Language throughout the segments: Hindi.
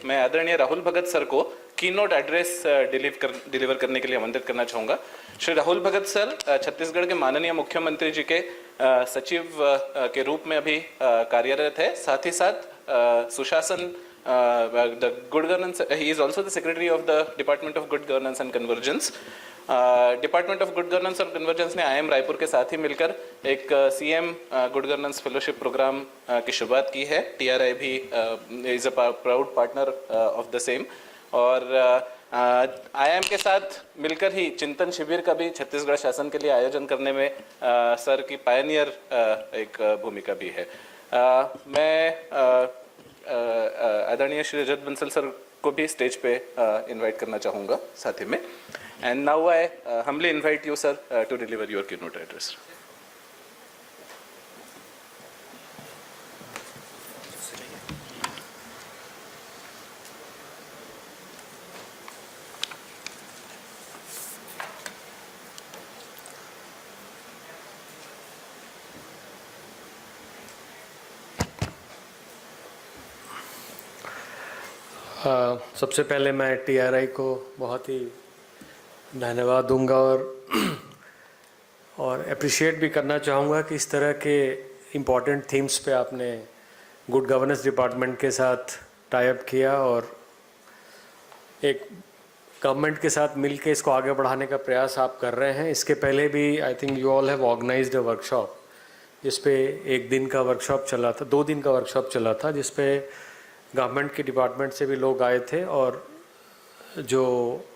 मैं आदरणीय राहुल भगत सर को कीनोट एड्रेस डिलीवर करने के लिए आमंत्रित करना चाहूँगा। श्री राहुल भगत सर छत्तीसगढ़ के माननीय मुख्यमंत्री जी के सचिव के रूप में अभी कार्यरत है। साथ ही साथ सुशासन good governance, he is also the secretary of the department of good governance and convergence. Department of good governance और कन्वर्जेंस ने IIM रायपुर के साथ ही मिलकर एक CM good governance fellowship programme की शुरुआत की है। TRI भी is a proud partner of the same. और IIM के साथ मिलकर ही चिंतन शिविर का भी छत्तीसगढ़ शासन के लिए आयोजन करने में सर की पायनियर एक भूमिका भी है। मैं आदरणीय श्री रजत बंसल सर को भी स्टेज पे इनवाइट करना चाहूँगा साथ ही में। And now I humbly invite you, sir, to deliver your keynote address. सबसे पहले मैं TRI को बहुत ही धन्यवाद दूंगा और अप्रिशिएट भी करना चाहूँगा कि इस तरह के इम्पॉर्टेंट थीम्स पे आपने गुड गवर्नेंस डिपार्टमेंट के साथ टाई अप किया और एक गवर्नमेंट के साथ मिल के इसको आगे बढ़ाने का प्रयास आप कर रहे हैं। इसके पहले भी I think you all have organised a workshop जिस पे एक दिन का वर्कशॉप चला था, 2 दिन का वर्कशॉप चला था, जिस पे गवर्नमेंट के डिपार्टमेंट से भी लोग आए थे और जो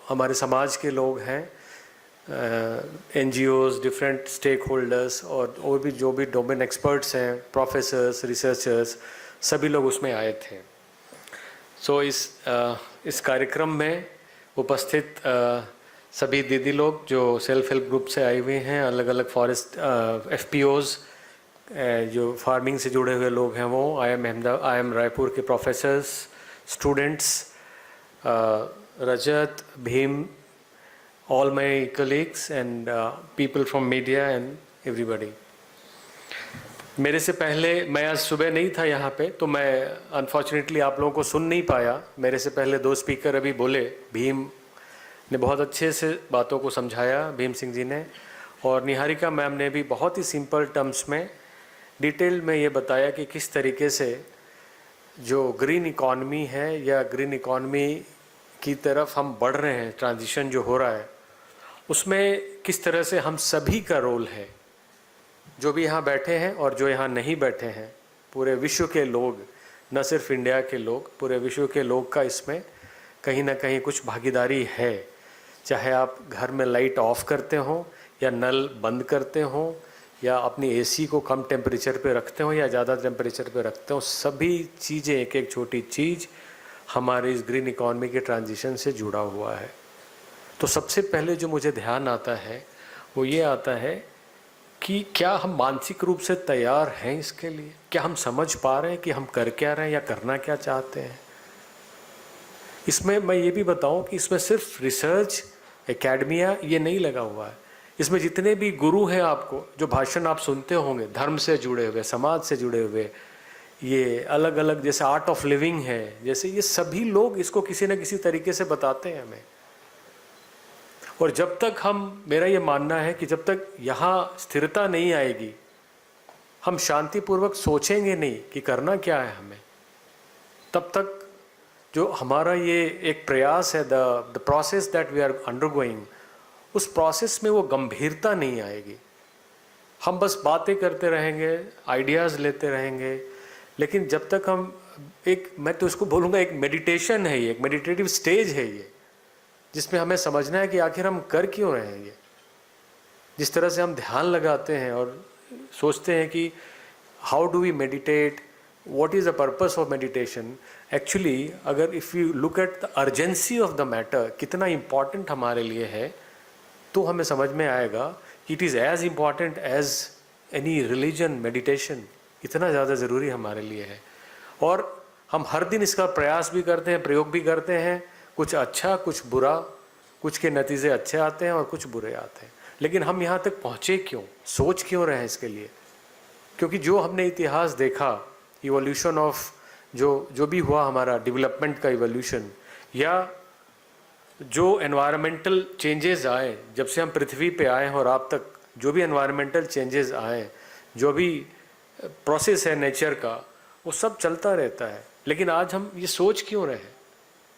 हमारे समाज के लोग हैं, NGOs, डिफरेंट स्टेक होल्डर्स और भी जो भी डोमेन एक्सपर्ट्स हैं, प्रोफेसर्स, रिसर्चर्स, सभी लोग उसमें आए थे। सो इस कार्यक्रम में उपस्थित सभी दीदी लोग जो सेल्फ हेल्प ग्रुप से आए हुए हैं, अलग अलग फॉरेस्ट FPOs जो फार्मिंग से जुड़े हुए लोग हैं, वो IIM रायपुर के professors, students, Rajat, Bhim, all my colleagues and people from media and everybody. मेरे से पहले मैं आज सुबह नहीं था यहाँ पे, तो मैं अनफॉर्चुनेटली आप लोगों को सुन नहीं पाया। मेरे से पहले 2 स्पीकर अभी बोले, भीम ने बहुत अच्छे से बातों को समझाया, भीम सिंह जी ने, और निहारिका मैम ने भी बहुत ही सिंपल टर्म्स में डिटेल में ये बताया कि किस तरीके से जो ग्रीन इकॉनमी है या ग्रीन इकॉनमी की तरफ हम बढ़ रहे हैं, ट्रांजिशन जो हो रहा है, उसमें किस तरह से हम सभी का रोल है, जो भी यहाँ बैठे हैं और जो यहाँ नहीं बैठे हैं, पूरे विश्व के लोग, न सिर्फ इंडिया के लोग, पूरे विश्व के लोग का इसमें कहीं ना कहीं कुछ भागीदारी है। चाहे आप घर में लाइट ऑफ करते हो या नल बंद करते हो या अपनी AC को कम टेम्परेचर पे रखते हो या ज़्यादा टेम्परेचर पे रखते हो, सभी चीज़ें, एक एक छोटी चीज़ हमारे इस ग्रीन इकॉनमी के ट्रांजिशन से जुड़ा हुआ है। तो सबसे पहले जो मुझे ध्यान आता है वो ये आता है कि क्या हम मानसिक रूप से तैयार हैं इसके लिए? क्या हम समझ पा रहे हैं कि हम कर क्या रहे हैं या करना क्या चाहते हैं? इसमें मैं ये भी बताऊं कि इसमें सिर्फ रिसर्च, एकेडमिया ये नहीं लगा हुआ है। इसमें जितने भी गुरु हैं, आपको जो भाषण आप सुनते होंगे, धर्म से जुड़े हुए, समाज से जुड़े हुए, ये अलग अलग, जैसे आर्ट ऑफ लिविंग है, जैसे ये सभी लोग इसको किसी न किसी तरीके से बताते हैं हमें। और जब तक हम, मेरा ये मानना है कि जब तक यहाँ स्थिरता नहीं आएगी, हम शांतिपूर्वक सोचेंगे नहीं कि करना क्या है हमें, तब तक जो हमारा ये एक प्रयास है, the process that we are undergoing, उस प्रोसेस में वो गंभीरता नहीं आएगी। हम बस बातें करते रहेंगे, आइडियाज़ लेते रहेंगे, लेकिन जब तक हम मैं तो इसको बोलूँगा एक मेडिटेशन है, ये एक मेडिटेटिव स्टेज है ये, जिसमें हमें समझना है कि आखिर हम कर क्यों रहे हैं। ये जिस तरह से हम ध्यान लगाते हैं और सोचते हैं कि how do we meditate, what is the purpose of meditation, actually अगर if you look at the urgency of the matter, कितना इम्पॉर्टेंट हमारे लिए है, तो हमें समझ में आएगा it is as important as any religion, meditation इतना ज़्यादा ज़रूरी हमारे लिए है। और हम हर दिन इसका प्रयास भी करते हैं, प्रयोग भी करते हैं, कुछ अच्छा कुछ बुरा, कुछ के नतीजे अच्छे आते हैं और कुछ बुरे आते हैं। लेकिन हम यहाँ तक पहुँचे क्यों, सोच क्यों रहे हैं इसके लिए? क्योंकि जो हमने इतिहास देखा, इवोल्यूशन ऑफ जो भी हुआ हमारा डेवलपमेंट का इवोल्यूशन, या जो एनवायरमेंटल चेंजेस आए जब से हम पृथ्वी पे आए हैं और आप तक, जो भी एनवायरमेंटल चेंजेस आए, जो भी प्रोसेस है नेचर का, वो सब चलता रहता है। लेकिन आज हम ये सोच क्यों रहे हैं?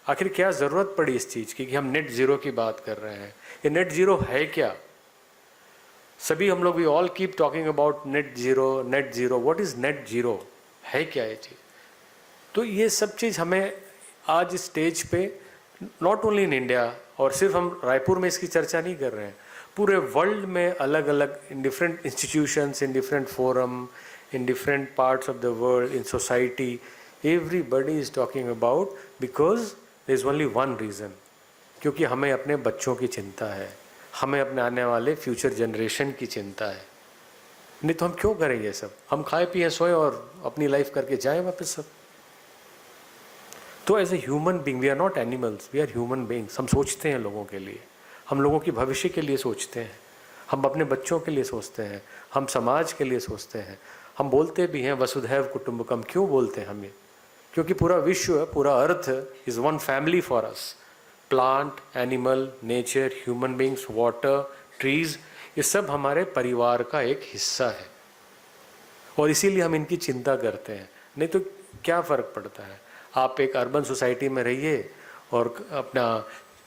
आखिर क्या ज़रूरत पड़ी इस चीज़ की कि हम नेट ज़ीरो की बात कर रहे हैं? ये नेट ज़ीरो है क्या? सभी हम लोग we all keep talking about net zero, net zero. What is net zero? है क्या ये चीज़? तो ये सब चीज़ हमें आज इस स्टेज पे, नॉट ओनली इन इंडिया, और सिर्फ हम रायपुर में इसकी चर्चा नहीं कर रहे हैं, पूरे वर्ल्ड में अलग अलग in different institutions, in different forum, in different parts of the world, in society, everybody is talking about, because there is only one reason, क्योंकि हमें अपने बच्चों की चिंता है, हमें अपने आने वाले फ्यूचर जनरेशन की चिंता है। नहीं तो हम क्यों करें ये सब? हम खाए पिए सोए और अपनी लाइफ करके जाएं वापस सब। तो as a human being, we are not animals, we are human beings. हम सोचते हैं लोगों के लिए, हम लोगों की भविष्य के लिए सोचते हैं, हम अपने बच्चों के लिए सोचते हैं, हम समाज के लिए सोचते हैं। हम बोलते भी हैं वसुधैव कुटुंबकम। क्यों बोलते हैं हम ये? क्योंकि पूरा विश्व, पूरा earth is one family for us. Plant, animal, nature, human beings, water, trees, ये सब हमारे परिवार का एक हिस्सा है, और इसीलिए हम इनकी चिंता करते हैं। नहीं तो क्या फ़र्क पड़ता है? आप एक अर्बन सोसाइटी में रहिए और अपना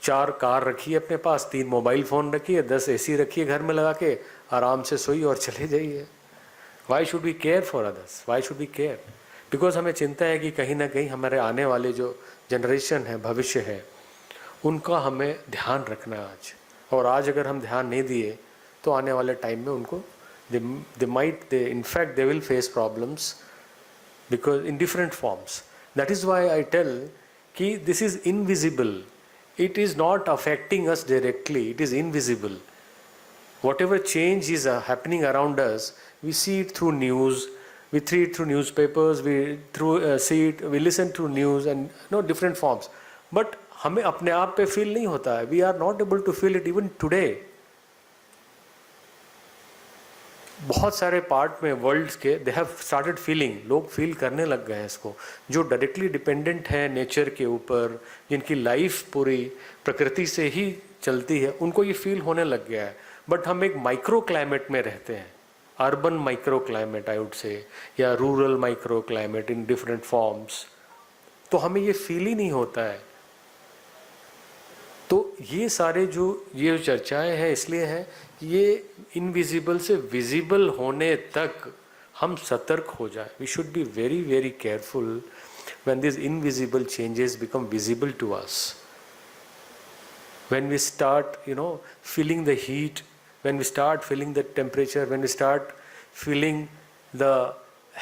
4 कार रखिए अपने पास, 3 मोबाइल फ़ोन रखिए, 10 एसी रखिए घर में लगा के, आराम से सोइए और चले जाइए। Why should we care for others? Why should we care? Because हमें चिंता है कि कहीं ना कहीं हमारे आने वाले जो जनरेशन है, भविष्य है, उनका हमें ध्यान रखना है आज। और आज अगर हम ध्यान नहीं दिए तो आने वाले टाइम में उनको in fact they will face problems, because in different forms. That is why I tell कि this is invisible. It is not affecting us directly. It is invisible. Whatever change is happening around us, we see it through news, we see it through newspapers, we listen to news and different forms. But हमें अपने आप पे feel नहीं होता है. We are not able to feel it even today. बहुत सारे पार्ट में वर्ल्ड के दे हैव स्टार्टेड फीलिंग, लोग फील करने लग गए हैं इसको। जो डायरेक्टली डिपेंडेंट है नेचर के ऊपर, जिनकी लाइफ पूरी प्रकृति से ही चलती है, उनको ये फील होने लग गया है। बट हम एक माइक्रो क्लाइमेट में रहते हैं, urban micro climate I would say, या rural micro climate in different forms, तो हमें ये फील ही नहीं होता है। तो ये सारे जो चर्चाएं हैं इसलिए हैं कि ये इनविजिबल से विजिबल होने तक हम सतर्क हो जाए। We should be very very careful when this invisible changes become visible to us, when we start feeling the heat, when we start feeling the temperature, when we start feeling the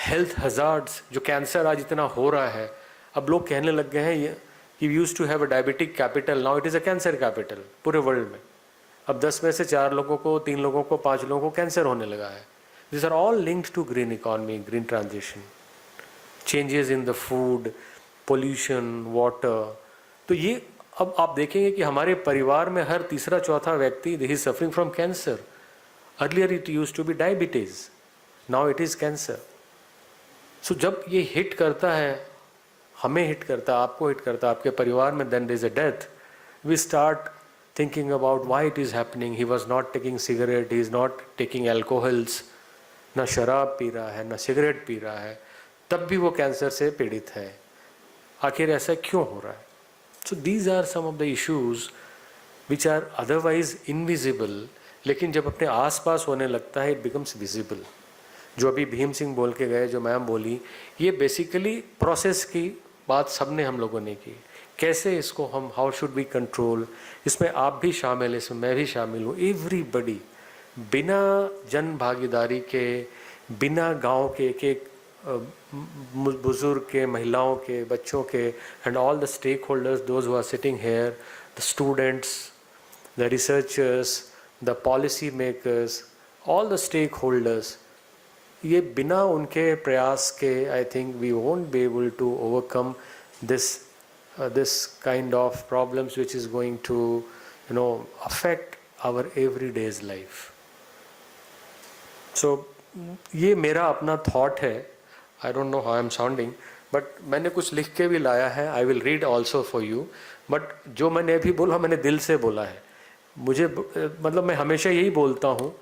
health hazards. जो कैंसर आज इतना हो रहा है, अब लोग कहने लग गए हैं कि used to have a diabetic capital, now it is a cancer capital पूरे वर्ल्ड में। अब 10 में से 4 लोगों को, 3 लोगों को, 5 लोगों को कैंसर होने लगा है। This are all linked to green economy, green transition, changes in the food, pollution, water. तो ये अब आप देखेंगे कि हमारे परिवार में हर तीसरा चौथा व्यक्ति is suffering from cancer. Earlier it used to be diabetes, now it is cancer. So जब ये हिट करता है, हमें हिट करता है, आपको हिट करता है, आपके परिवार में, then there is a death, we start thinking about why it is happening. He was not taking cigarette, he is not taking alcohols, ना शराब पी रहा है, ना सिगरेट पी रहा है, तब भी वो कैंसर से पीड़ित है। आखिर ऐसा क्यों हो रहा है? So these are some of the issues which are otherwise invisible, लेकिन जब अपने आसपास होने लगता है it becomes visible. जो अभी भीम सिंह बोल के गए, जो मैम बोली, ये बेसिकली प्रोसेस की बात सबने हम लोगों ने की। कैसे इसको हम, हाउ शुड बी कंट्रोल, इसमें आप भी शामिल, इसमें मैं भी शामिल हूँ, एवरीबडी। बिना जन भागीदारी के, बिना गांव के एक एक बुजुर्ग के, महिलाओं के, बच्चों के, and all the stakeholders, those who are sitting here, the students, the researchers, the policy makers, all the stakeholders, ये बिना उनके प्रयास के I think we won't be able to overcome this kind of problems which is going to affect our everyday's life. So ये मेरा अपना thought है, I don't know how I'm sounding, but मैंने कुछ लिख के भी लाया है, I will read also for you. But जो मैंने अभी बोला मैंने दिल से बोला है। मुझे मतलब मैं हमेशा यही बोलता हूँ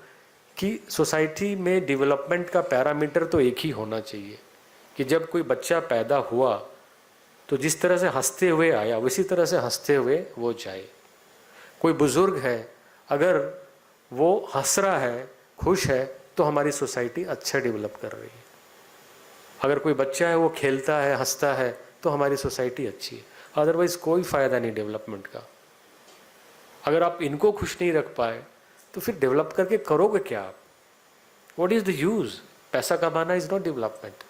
कि सोसाइटी में डेवलपमेंट का पैरामीटर तो एक ही होना चाहिए कि जब कोई बच्चा पैदा हुआ तो जिस तरह से हंसते हुए आया उसी तरह से हंसते हुए वो जाए। कोई बुज़ुर्ग है, अगर वो हंस रहा है, खुश है, तो हमारी सोसाइटी अच्छा डेवलप कर रही है। अगर कोई बच्चा है वो खेलता है, हंसता है, तो हमारी सोसाइटी अच्छी है। अदरवाइज़ कोई फ़ायदा नहीं डेवलपमेंट का। अगर आप इनको खुश नहीं रख पाए तो फिर डेवलप करके करोगे क्या आप? What is the use? पैसा कमाना is not development.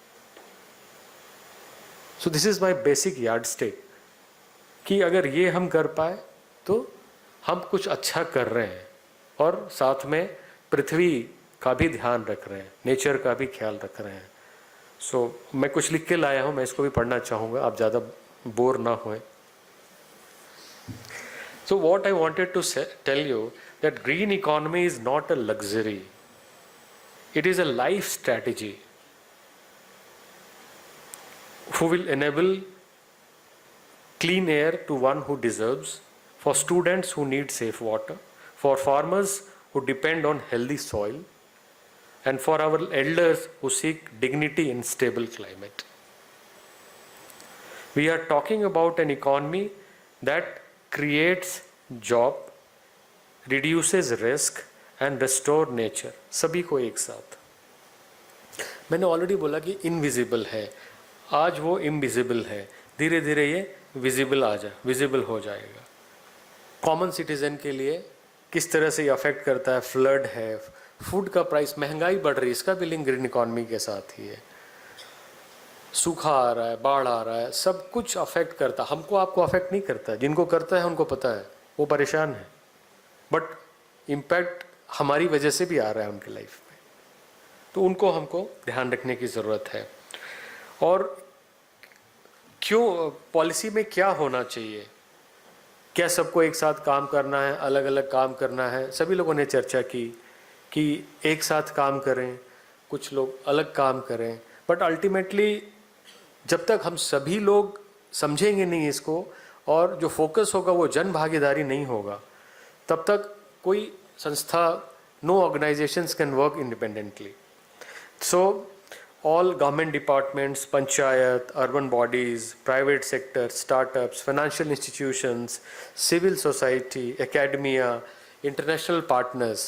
So this is my basic yardstick कि अगर ये हम कर पाए तो हम कुछ अच्छा कर रहे हैं और साथ में पृथ्वी का भी ध्यान रख रहे हैं, नेचर का भी ख्याल रख रहे हैं। सो मैं कुछ लिख के लाया हूँ, मैं इसको भी पढ़ना चाहूँगा, आप ज़्यादा बोर ना होए। So what I wanted to tell you that green economy is not a luxury. It is a life strategy who will enable clean air to one who deserves, for students who need safe water, for farmers who depend on healthy soil, and for our elders who seek dignity in stable climate. We are talking about an economy that creates job, reduces risk and restore nature, सभी को एक साथ। मैंने ऑलरेडी बोला कि इनविजिबल है, आज वो इनविजिबल है, धीरे धीरे ये विजिबल हो जाएगा। कॉमन सिटीजन के लिए किस तरह से ये अफेक्ट करता है, फ्लड है, फूड का प्राइस, महंगाई बढ़ रही है, इसका भी लिंक ग्रीन इकॉनमी के साथ ही है। सूखा आ रहा है, बाढ़ आ रहा है, सब कुछ अफेक्ट करता, हमको आपको अफेक्ट नहीं करता, जिनको करता है उनको पता है, वो परेशान है, बट इम्पैक्ट हमारी वजह से भी आ रहा है उनके लाइफ में, तो उनको हमको ध्यान रखने की ज़रूरत है। और क्यों पॉलिसी में क्या होना चाहिए, क्या सबको एक साथ काम करना है, अलग अलग काम करना है? सभी लोगों ने चर्चा की कि एक साथ काम करें, कुछ लोग अलग काम करें, बट अल्टीमेटली जब तक हम सभी लोग समझेंगे नहीं इसको और जो फोकस होगा वो जन भागीदारी नहीं होगा, तब तक कोई संस्था, no organisations can work independently. So all government departments, panchayat, urban bodies, private sector, startups, financial institutions, civil society, academia, international partners,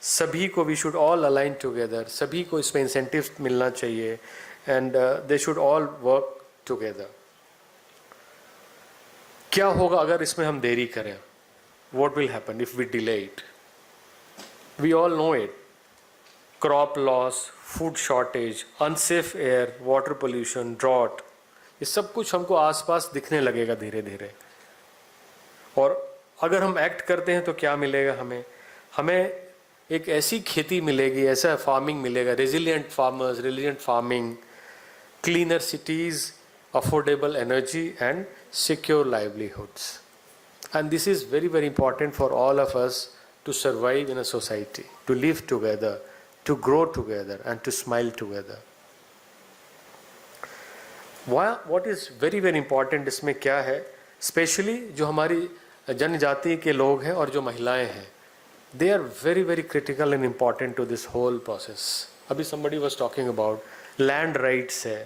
सभी को we should all align together, सभी को इसमें incentives मिलना चाहिए and they should all work together. क्या होगा अगर इसमें हम देरी करें? What will happen if we delay it? We all know it. Crop loss, food shortage, unsafe air, water pollution, drought, ये सब कुछ हमको आसपास दिखने लगेगा धीरे धीरे। और अगर हम एक्ट करते हैं तो क्या मिलेगा हमें? हमें एक ऐसी खेती मिलेगी, ऐसा फार्मिंग मिलेगा, resilient farmers, resilient farming, cleaner cities, affordable energy and secure livelihoods. And this is very very important for all of us to survive in a society, to live together, to grow together and to smile together. What is very very important इसमें क्या है, स्पेशली जो हमारी जनजाति के लोग हैं और जो महिलाएं हैं, they are very very critical and important to this whole process. अभी somebody was talking about land rights है,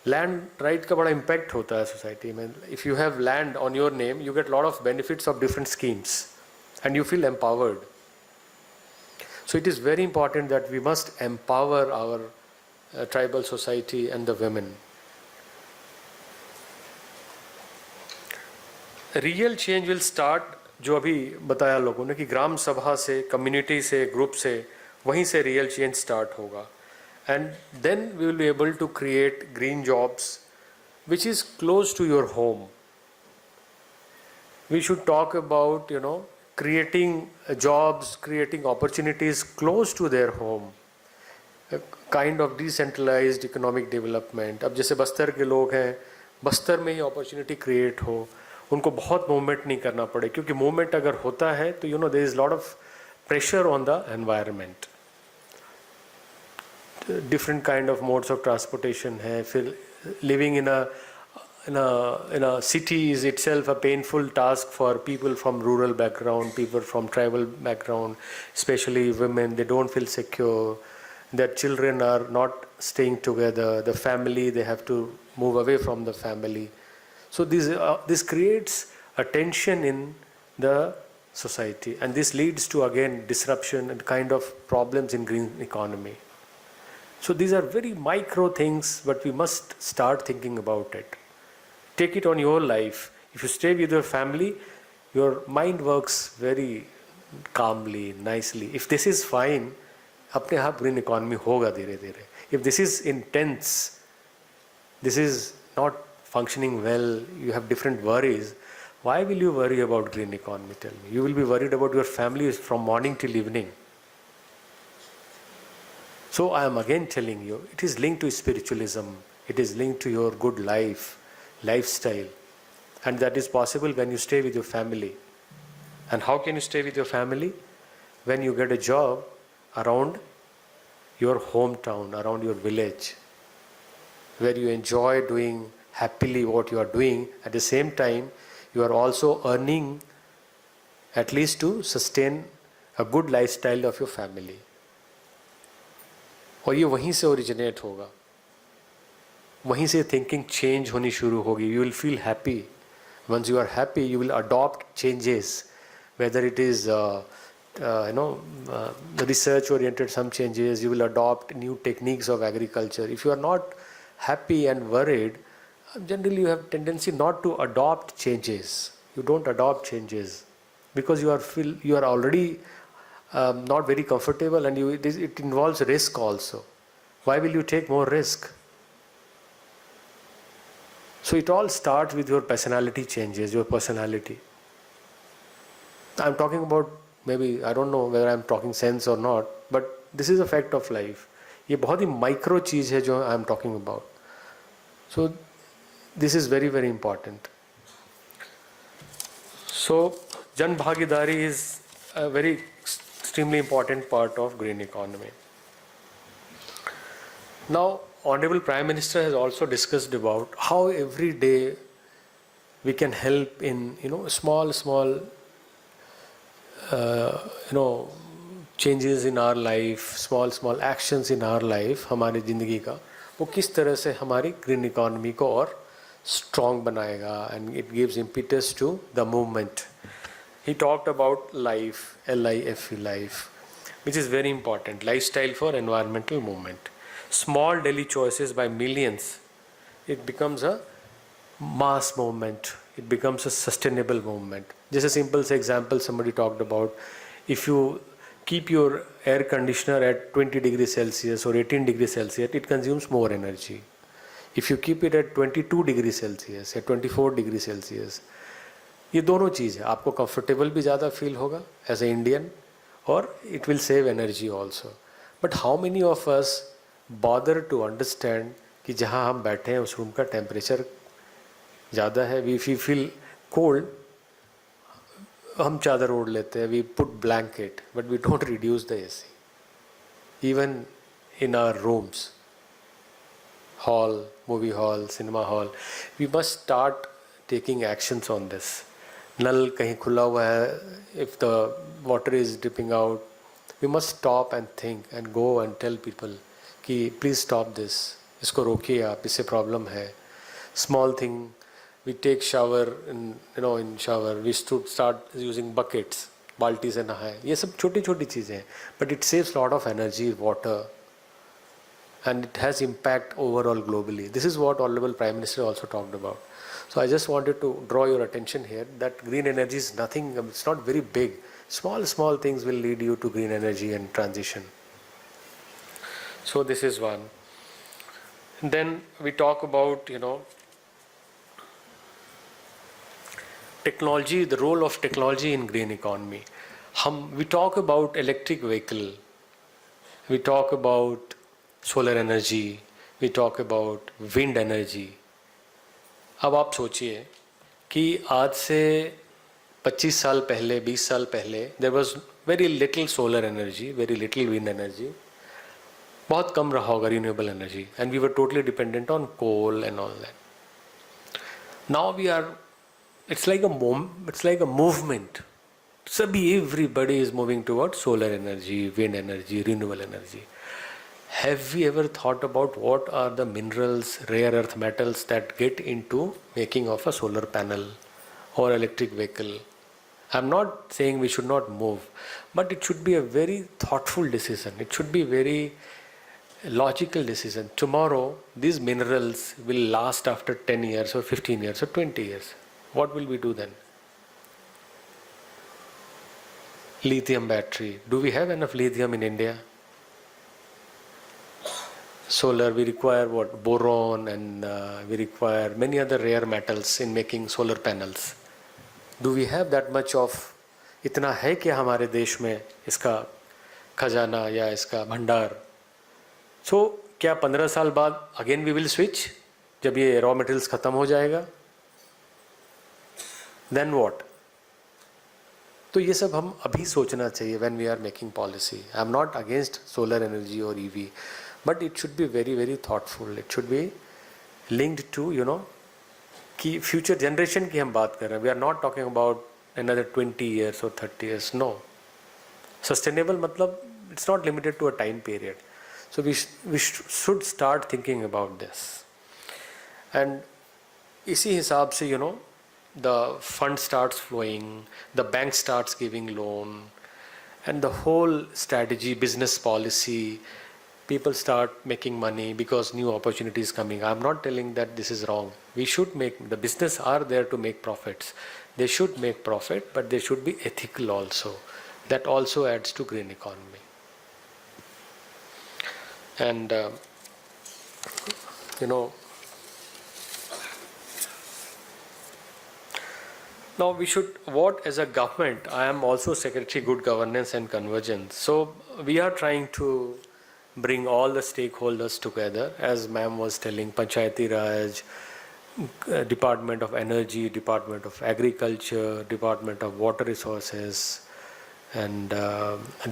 land right का बड़ा impact होता है सोसाइटी में। If you have land on your name, you get lot of benefits of different schemes and you feel empowered. So it is very important that we must empower our tribal society and the women. Real change will start, जो अभी बताया लोगों ने कि ग्राम सभा से, कम्युनिटी से, ग्रुप से, वहीं से रियल चेंज स्टार्ट होगा। And then we will be able to create green jobs which is close to your home. We should talk about, creating jobs, creating opportunities close to their home, a kind of decentralized economic development. अब जैसे बस्तर के लोग हैं, बस्तर में ही अपॉर्चुनिटी क्रिएट हो, उनको बहुत मूवमेंट नहीं करना पड़े, क्योंकि मूवमेंट अगर होता है तो there is lot of pressure on the environment. Different kind of modes of transportation है, फिर living in a city is itself a painful task for people from rural background, people from tribal background, especially women. They don't feel secure. Their children are not staying together. The family, they have to move away from the family. So this creates a tension in the society, and this leads to again disruption and kind of problems in green economy. So these are very micro things, but we must start thinking about it. Take it on your life. If you stay with your family, your mind works very calmly, nicely. If this is fine, अपने आप green economy होगा धीरे धीरे. If this is intense, this is not functioning well, you have different worries, why will you worry about green economy? Tell me. You will be worried about your family from morning till evening. So I am again telling you, it is linked to spiritualism. It is linked to your good lifestyle. And that is possible when you stay with your family. And how can you stay with your family? When you get a job around your hometown, around your village, where you enjoy doing happily what you are doing. At the same time, you are also earning at least to sustain a good lifestyle of your family. और ये वहीं से ओरिजिनेट होगा, वहीं से थिंकिंग चेंज होनी शुरू होगी. You will feel happy. Once you are happy, you will adopt changes, whether it is research oriented some changes. You will adopt new techniques of agriculture. If you are not happy and worried, generally you have tendency not to adopt changes. You don't adopt changes because you are already not very comfortable, and it involves risk also. Why will you take more risk? So it all starts with your personality changes, your personality. I'm talking about, maybe, I don't know whether I'm talking sense or not, but this is a fact of life. ये बहुत ही माइक्रो चीज़ है जो I'm talking about. So this is very, very important. So Jan Bhagidari is a very extremely important part of green economy. Now, Honorable Prime Minister has also discussed about how every day we can help in small changes in our life, small actions in our life, हमारी ज़िंदगी का वो किस तरह से हमारी green economy को और strong बनाएगा, and it gives impetus to the movement. He talked about life, LIFE, life, which is very important, lifestyle for environmental movement. Small daily choices by millions, it becomes a mass movement. It becomes a sustainable movement. Just a simple example somebody talked about, if you keep your air conditioner at 20 degrees Celsius or 18 degrees Celsius, it consumes more energy. If you keep it at 22 degrees Celsius या 24 degrees Celsius, ये दोनों चीज़ है, आपको comfortable भी ज़्यादा feel होगा as an Indian, और it will save energy also. But how many of us bother to understand कि जहाँ हम बैठे हैं उस रूम का टेम्परेचर ज़्यादा है, we feel cold, हम चादर ओढ़ लेते हैं, we put blanket, but we don't reduce the AC. Even in our rooms, hall, movie hall, cinema hall, we must start taking actions on this. नल कहीं खुला हुआ है, if the water is dripping out, we must stop and think and go and tell people कि please stop this, इसको रोकिए आप, इससे problem है. Small thing, we take shower in shower, we should start using buckets, बाल्टी से नहाए. ये सब छोटी छोटी चीज़ें हैं, but it saves lot of energy, water, and it has impact overall globally. This is what Honorable Prime Minister also talked about. So I just wanted to draw your attention here that green energy is nothing, it's not very big. Small things will lead you to green energy and transition. So this is one. And then we talk about, technology, the role of technology in green economy. We talk about electric vehicle, we talk about solar energy, we talk about wind energy. अब आप सोचिए कि आज से 25 साल पहले, 20 साल पहले, there was very little solar energy, very little wind energy. बहुत कम रहा होगा renewable energy, and we were totally dependent on coal and all that. Now we are, it's like a movement. सभी, everybody is moving towards solar energy, wind energy, renewable energy. Have we ever thought about what are the minerals, rare earth metals that get into making of a solar panel or electric vehicle? I'm not saying we should not move, but it should be a very thoughtful decision. It should be very logical decision. Tomorrow, these minerals will last after 10 years or 15 years or 20 years. What will we do then? Lithium battery. Do we have enough lithium in India? Solar, we require what? Boron, and we require many other rare metals in making solar panels. Do we have that much of? इतना है क्या हमारे देश में इसका खजाना या इसका भंडार? So क्या 15 साल बाद अगेन वी विल स्विच जब ये रॉ मटेरियल्स खत्म हो जाएगा? Then what? तो ये सब हम अभी सोचना चाहिए when we are making policy. I am not against solar energy और EV, but it should be very very thoughtful. It should be linked to कि फ्यूचर जनरेशन की हम बात कर रहे हैं. We are not talking about another 20 years or 30 years. No. Sustainable मतलब it's not limited to a time period. So we should start thinking about this. And इसी हिसाब से the fund starts flowing, the bank starts giving loan, and the whole strategy, business policy, people start making money because new opportunities coming. I'm not telling that this is wrong. We should make, the business are there to make profits. They should make profit, but they should be ethical also. That also adds to green economy. And now we should, what as a government, I am also Secretary Good Governance and Convergence. So we are trying to bring all the stakeholders together, as ma'am was telling, Panchayati Raj, Department of Energy, Department of Agriculture, Department of Water Resources, and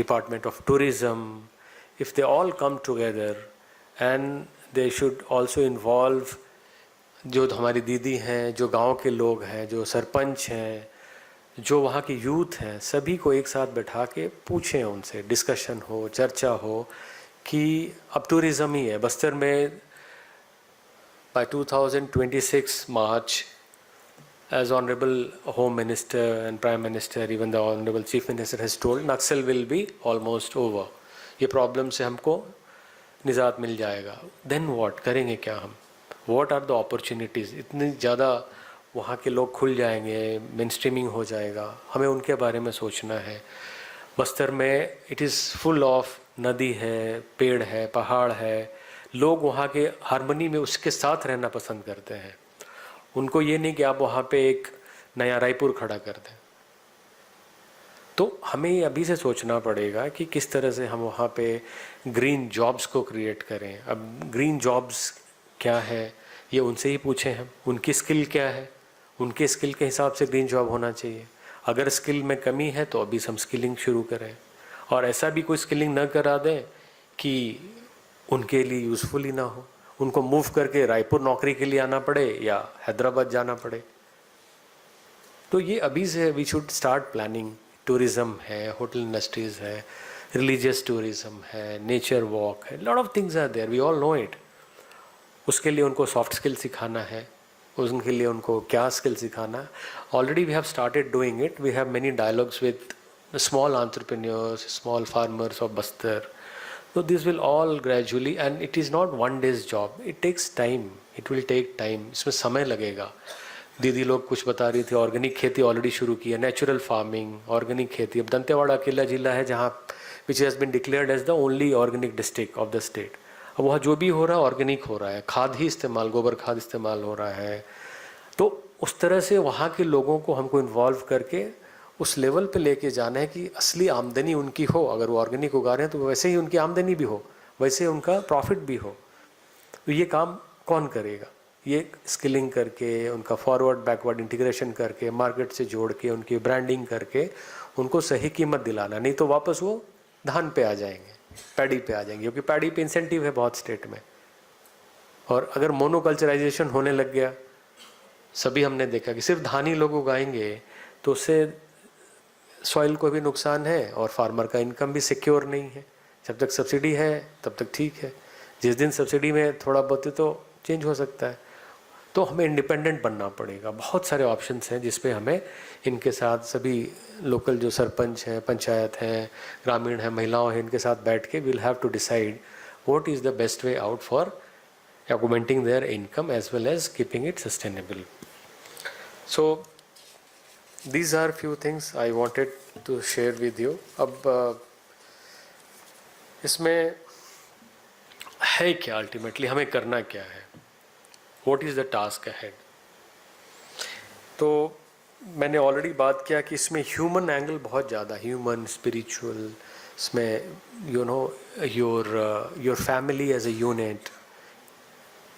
Department of Tourism. If they all come together, and they should also involve जो हमारी दीदी हैं, जो गांव के लोग हैं, जो सरपंच हैं, जो वहाँ के यूथ हैं, सभी को एक साथ बैठा के पूछें उनसे, डिस्कशन हो, चर्चा हो कि अब टूरिज़्म ही है बस्तर में. By 2026 March, as Honorable Home Minister and Prime Minister, even the Honorable Chief Minister has told, Naxal will be almost over. ये प्रॉब्लम से हमको निजात मिल जाएगा. Then what? करेंगे क्या हम? What are the opportunities? इतनी ज़्यादा वहाँ के लोग खुल जाएंगे, मेन स्ट्रीमिंग हो जाएगा, हमें उनके बारे में सोचना है. बस्तर में इट इज़ फुल ऑफ नदी है, पेड़ है, पहाड़ है. लोग वहाँ के हारमोनी में उसके साथ रहना पसंद करते हैं. उनको ये नहीं कि आप वहाँ पे एक नया रायपुर खड़ा कर दें. तो हमें अभी से सोचना पड़ेगा कि किस तरह से हम वहाँ पे ग्रीन जॉब्स को क्रिएट करें. अब ग्रीन जॉब्स क्या है ये उनसे ही पूछें हम, उनकी स्किल क्या है, उनके स्किल के हिसाब से ग्रीन जॉब होना चाहिए. अगर स्किल में कमी है तो अभी हम स्किलिंग शुरू करें, और ऐसा भी कोई स्किलिंग न करा दें कि उनके लिए यूज़फुल ही ना हो, उनको मूव करके रायपुर नौकरी के लिए आना पड़े या हैदराबाद जाना पड़े. तो ये अभी से we should start planning. Tourism है, होटल इंडस्ट्रीज़ है, रिलीजियस टूरिज़्म है, नेचर वॉक है, lot of things are there, we all know it. उसके लिए उनको सॉफ्ट स्किल सिखाना है, उनके लिए उनको क्या स्किल सिखाना. Already we have started doing it. We have many dialogues with small entrepreneurs, small farmers of Bastar. So this will all gradually, and it is not one day's job. It takes time. It will take time. इसमें समय लगेगा. दीदी लोग कुछ बता रही थी, ऑर्गेनिक खेती ऑलरेडी शुरू की है, नेचुरल फार्मिंग, ऑर्गेनिक खेती. अब दंतेवाड़ा अकेला जिला है जहाँ which has been declared as the only organic district of the state. अब वहाँ जो भी हो रहा है ऑर्गेनिक हो रहा है, खाद ही इस्तेमाल, गोबर खाद इस्तेमाल हो रहा है. तो उस तरह से वहाँ के लोगों को हमको इन्वॉल्व करके उस लेवल पे लेके जाना है कि असली आमदनी उनकी हो. अगर वो ऑर्गेनिक उगा रहे हैं तो वैसे ही उनकी आमदनी भी हो, वैसे उनका प्रॉफिट भी हो. तो ये काम कौन करेगा? ये स्किलिंग करके, उनका फॉरवर्ड बैकवर्ड इंटीग्रेशन करके, मार्केट से जोड़ के, उनकी ब्रांडिंग करके उनको सही कीमत दिलाना. नहीं तो वापस वो धान पे आ जाएंगे. पैडी पे आ जाएंगे, क्योंकि पैडी पे इंसेंटिव है बहुत स्टेट में। और अगर मोनोकल्चराइजेशन होने लग गया, सभी हमने देखा कि सिर्फ धान ही लोग उगाएंगे तो उससे सॉइल को भी नुकसान है और फार्मर का इनकम भी सिक्योर नहीं है। जब तक सब्सिडी है तब तक ठीक है, जिस दिन सब्सिडी में थोड़ा बहुत तो चेंज हो सकता है। तो हमें इंडिपेंडेंट बनना पड़ेगा। बहुत सारे ऑप्शंस हैं जिस पे हमें इनके साथ सभी लोकल जो सरपंच हैं, पंचायत हैं, ग्रामीण हैं, महिलाओं हैं, इनके साथ बैठ के will have to decide what is the best way out for augmenting their income as well as keeping it sustainable. So these are few things I wanted to share with you. अब इसमें है क्या, अल्टीमेटली हमें करना क्या है, what is the task ahead? तो मैंने ऑलरेडी बात किया कि इसमें ह्यूमन एंगल बहुत ज़्यादा, ह्यूमन स्पिरिचुअल, इसमें you know your family as a unit,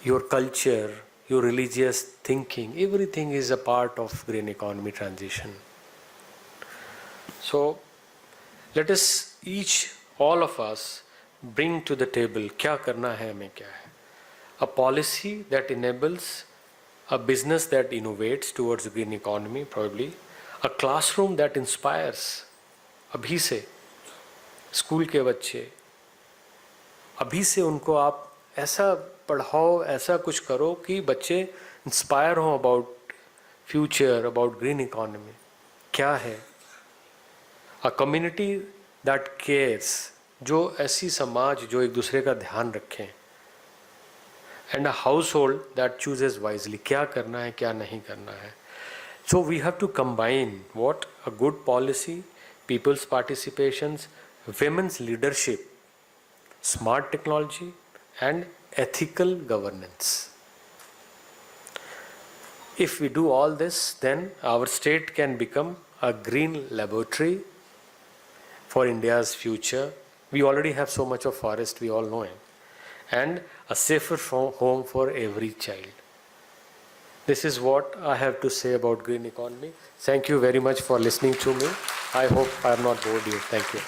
your culture, your religious thinking, everything is a part of green economy transition. So let us each, all of us, bring to the table क्या करना है, हमें क्या है. A policy that enables a business that innovates towards the green economy, probably a classroom that inspires. अभी से स्कूल के बच्चे, अभी से उनको आप ऐसा पढ़ाओ, ऐसा कुछ करो कि बच्चे इंस्पायर हों about future, about green economy क्या है. अ कम्युनिटी दैट केयर्स, जो ऐसी समाज जो एक दूसरे का ध्यान रखें. And a household that chooses wisely, क्या करना है क्या नहीं करना है. So we have to combine what, a good policy, people's participations, women's leadership, smart technology and ethical governance. If we do all this, then our state can become a green laboratory for India's future. We already have so much of forest, we all know it, and a safer home for every child. This is what I have to say about green economy. Thank you very much for listening to me. I hope I have not bored you. Thank you.